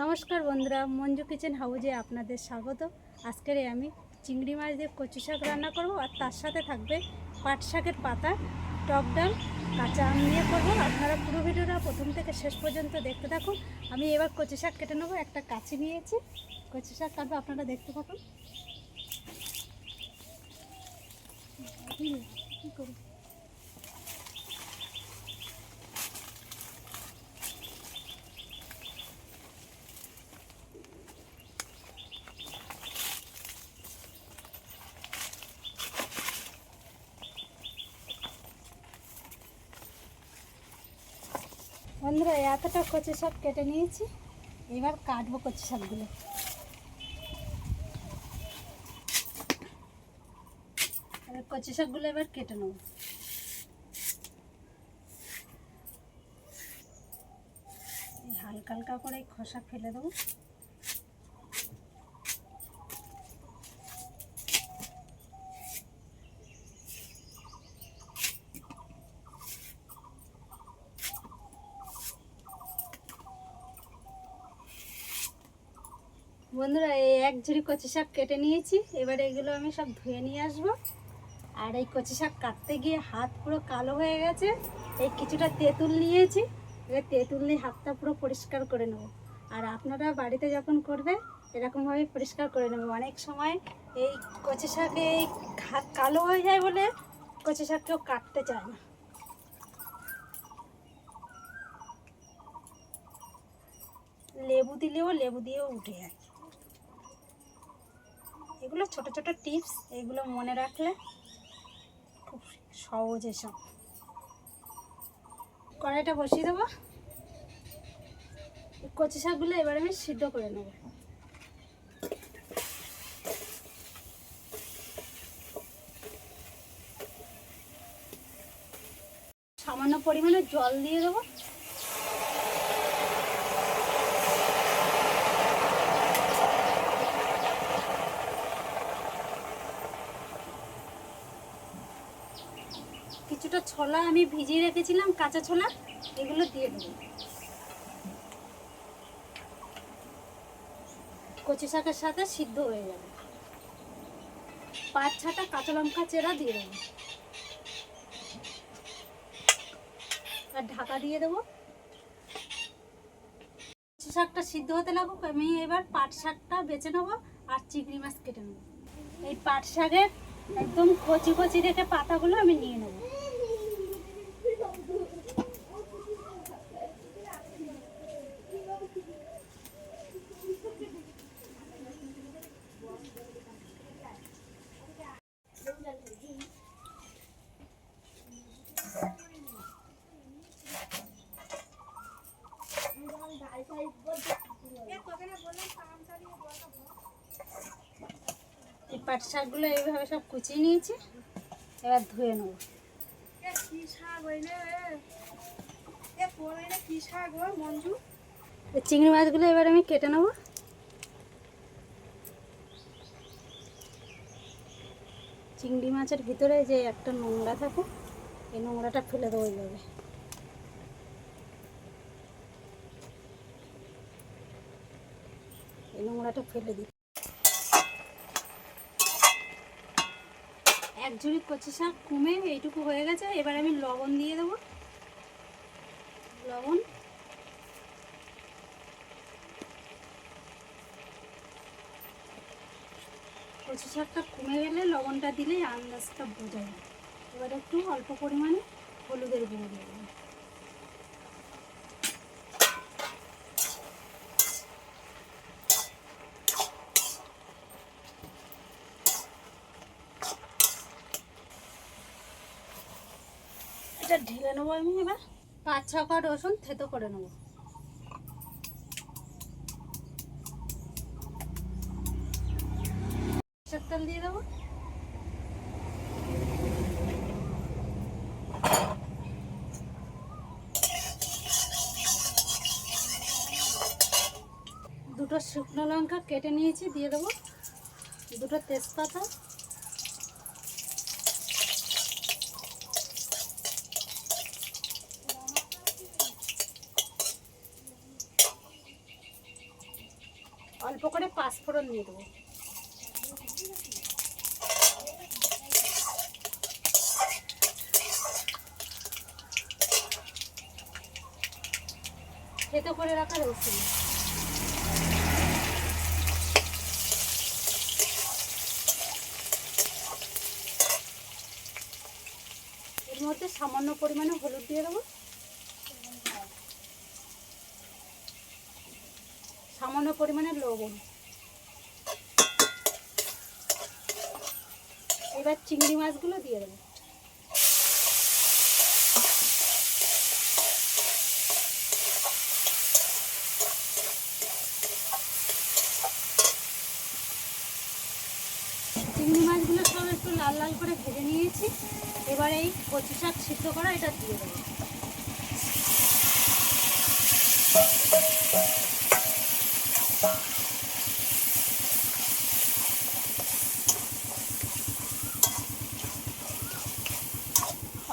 নমস্কার বন্ধুরা, মঞ্জু কিচেন হাউজে আপনাদের স্বাগত। আজকের আমি চিংড়ি মাছ দিয়ে কচু শাক রান্না করব, আর তার সাথে থাকবে পাট শাকের পাতা, টক ডাল, কাঁচা আম দিয়ে করবো। আপনারা পুরো ভিডিওটা প্রথম থেকে শেষ পর্যন্ত দেখতে থাকুন। আমি এবার কচু শাক কেটে নেবো। একটা কাঁচি নিয়েছি, কচু শাক কাটবো, আপনারা দেখতে থাকুন। কী করব বন্ধুরা, এতটা কচু শাক কেটে নিয়েছি। এবার কাটবো কচু শাকগুলো। কচু শাকগুলো এবার কেটে নেব। হালকা হালকা করে খোসা ফেলে দেবো। বন্ধুরা, এই এক ঝুড়ি কচি শাক কেটে নিয়েছি। এবার এগুলো আমি সব ধুয়ে নিয়ে আসবো। আর এই কচি শাক কাটতে গিয়ে হাত পুরো কালো হয়ে গেছে। এই কিছুটা তেঁতুল নিয়েছি, এবার তেঁতুল নিয়ে হাতটা পুরো পরিষ্কার করে নেব। আর আপনারা বাড়িতে যখন করবে এরকমভাবে পরিষ্কার করে নেব। অনেক সময় এই কচি শাকে এই হাত কালো হয়ে যায় বলে কচি শাক কেউ কাটতে চায় না। লেবু দিলেও লেবু দিয়েও উঠে যায়। এগুলো ছোট ছোট টিপস, এগুলো মনে রাখলে খুব সহজ। এসব কড়াইটা বসিয়ে দেবো। কচি শাকগুলো এবার আমি সিদ্ধ করে নেব। সামান্য পরিমাণে জল দিয়ে দেবো। কিছুটা ছোলা আমি ভিজিয়ে রেখেছিলাম, কাঁচা ছোলা, এগুলো দিয়ে দেবো। কচি শাকের সাথে সিদ্ধ হয়ে যাবে। 5-6টা কাঁচা লঙ্কা চেরা দিয়ে দেবো, আর ঢাকা দিয়ে দেবো। কচি শাকটা সিদ্ধ হতে লাগুক, আমি এবার পাট শাকটা বেছে নেবো আর চিংড়ি মাছ কেটে নেবো। এই পাট শাকের একদম কচি কচি রেখে পাতাগুলো আমি নিয়ে নেবো। এই পাট শাকগুলো এইভাবে সব কুচিয়ে নিয়েছি, এবার ধুয়ে নেব। চিংড়ি মাছগুলো এবার আমি কেটে নেব। চিংড়ি মাছের ভিতরে যে একটা নোংরা থাকে, এই নোংরাটা ফেলে দেবো। এইভাবে এই নোংরাটা ফেলে দিই। এক ঝুড়ি কচি শাক কমে এইটুকু হয়ে গেছে। এবার আমি লবণ দিয়ে দেবো। লবণ, কচি শাকটা কমে গেলে লবণটা দিলেই আন্দাজটা বোঝা যায়। এবার একটু অল্প পরিমাণে হলুদের গুঁড়ো দিয়ে দেবো। এটা ঢেলে নেবো আমি। এবার 5-6 কোয়া রসুন থেতো করে নেবো। সরষের তেল দিয়ে দেবো। দুটো শুকনো লঙ্কা কেটে নিয়েছি, দিয়ে দেবো। দুটো তেজপাতা, অল্প করে পাঁচফোড়ন দিয়ে দেবো। থেতো করে রাখা রসুন, এর মধ্যে সামান্য পরিমাণে হলুদ দিয়ে দেবো, সামান্য পরিমাণে লবণ। এবার চিংড়ি মাছগুলো দিয়ে দেবো। চিংড়ি মাছগুলো সব একটু লাল লাল করে ভেজে নিয়েছি। এবার এই কচু শাক সিদ্ধ করা এটা দিয়ে দেবো।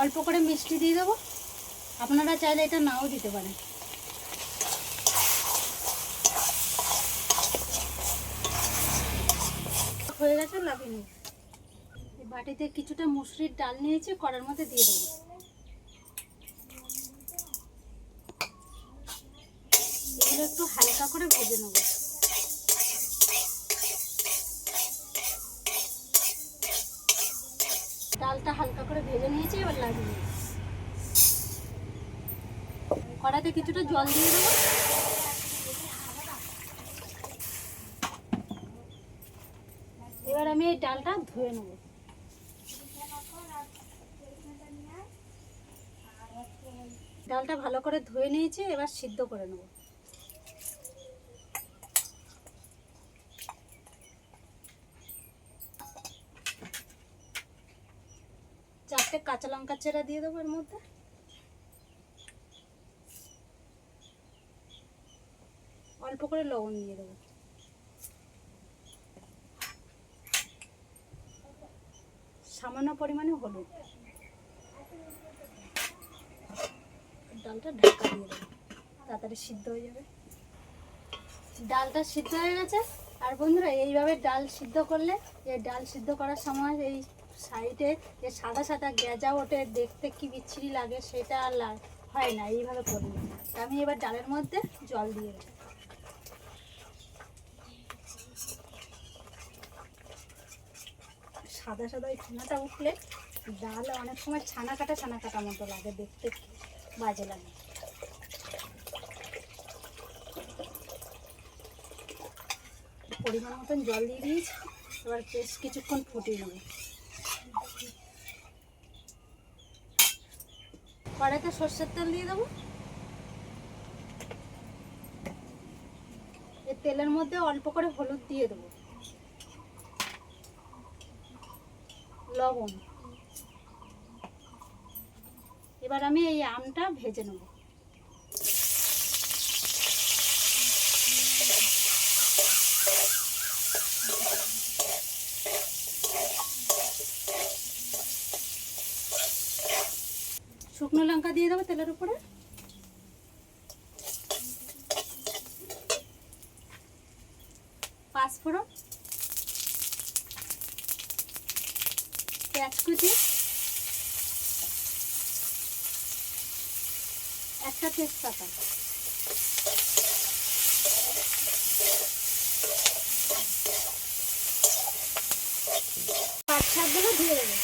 অল্প করে মিষ্টি দিয়ে দেবো, আপনারা চাইলে এটা নাও দিতে পারেন। হয়ে গেছে, লাগিয়ে নিই। বাটিতে কিছুটা মুসুরির ডাল নিয়েছি, কড়ার মধ্যে দিয়ে দেবো। এগুলো একটু হালকা করে ভেজে নেব। ডালটা হালকা করে ভেজে নিয়েছি, এবার লাগিয়ে নিই। কড়াতে কিছুটা জল দিয়ে দেবো। এবার আমি এই ডালটা ধুয়ে নেব। ডালটা ভালো করে ধুয়ে নিয়েছি, এবার সিদ্ধ করে নেব। চারটে কাঁচা লঙ্কা চেরা দিয়ে দেবো এর মধ্যে। অল্প করে লবণ দিয়ে দেবো। সামান্য পরিমাণে হলুদ। ডালটা ঢাকা দিয়ে দেবো, তাড়াতাড়ি সিদ্ধ হয়ে যাবে। ডালটা সিদ্ধ হয়ে গেছে। আর বন্ধুরা, এইভাবে ডাল সিদ্ধ করলে, এই ডাল সিদ্ধ করার সময় এই সাইডে যে সাদা সাদা গেজা ওঠে, দেখতে কি বিচ্ছিরি লাগে, সেটা আর হয় না এইভাবে করলে। আমি এবার ডালের মধ্যে জল দিয়ে দেবো। সাদা সাদা ওই ছানাটা উঠলে ডাল অনেক সময় ছানা কাটা মতো লাগে, দেখতে বাজে লাগে। পরিমাণ মতন জল দিয়ে দিয়েছি, এবার বেশ কিছুক্ষণ ফুটিয়ে নেব। কড়াইতে সর্ষের তেল দিয়ে দেবো। এই তেলের মধ্যে অল্প করে হলুদ দিয়ে দেবো, লবণ। এবার আমি এই আমটা ভেজে নেব। শুকনো লঙ্কা দিয়ে দেবো তেলের উপরে। পাঁচফোড়ন, পেঁয়াজ কুচি, একটা তেজপাতা, পাঁচ শাকগুলো ধুয়ে দেবো।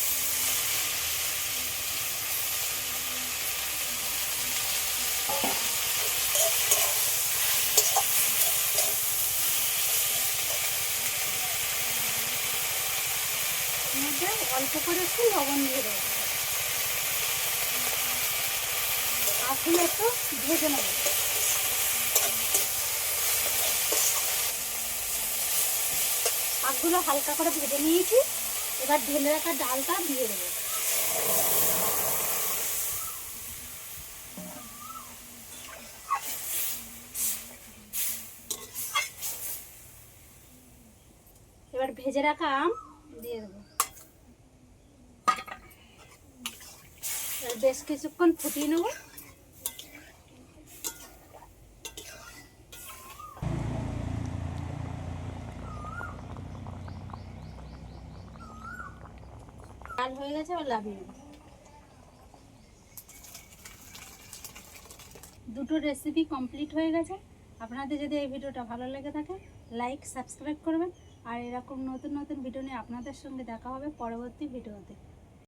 অল্প করে একটু লবণ দিয়ে দেবো, আসলে একটু ভেজে নেব। শাকগুলো হালকা করে ভেজে নিয়েছি, এবার ঢেলে রাখা ডালটা দিয়ে দেবো। এবার ভেজে রাখা আম দিয়ে দেবো। বেশ কিছুক্ষণ ফুটিয়ে নেব। লাল হয়ে গেছে, আবার লাভিয়ে নেব। দুটো রেসিপি কমপ্লিট হয়ে গেছে। আপনাদের যদি এই ভিডিওটা ভালো লেগে থাকে লাইক সাবস্ক্রাইব করবেন। আর এরকম নতুন নতুন ভিডিও নিয়ে আপনাদের সঙ্গে দেখা হবে পরবর্তী ভিডিওতে।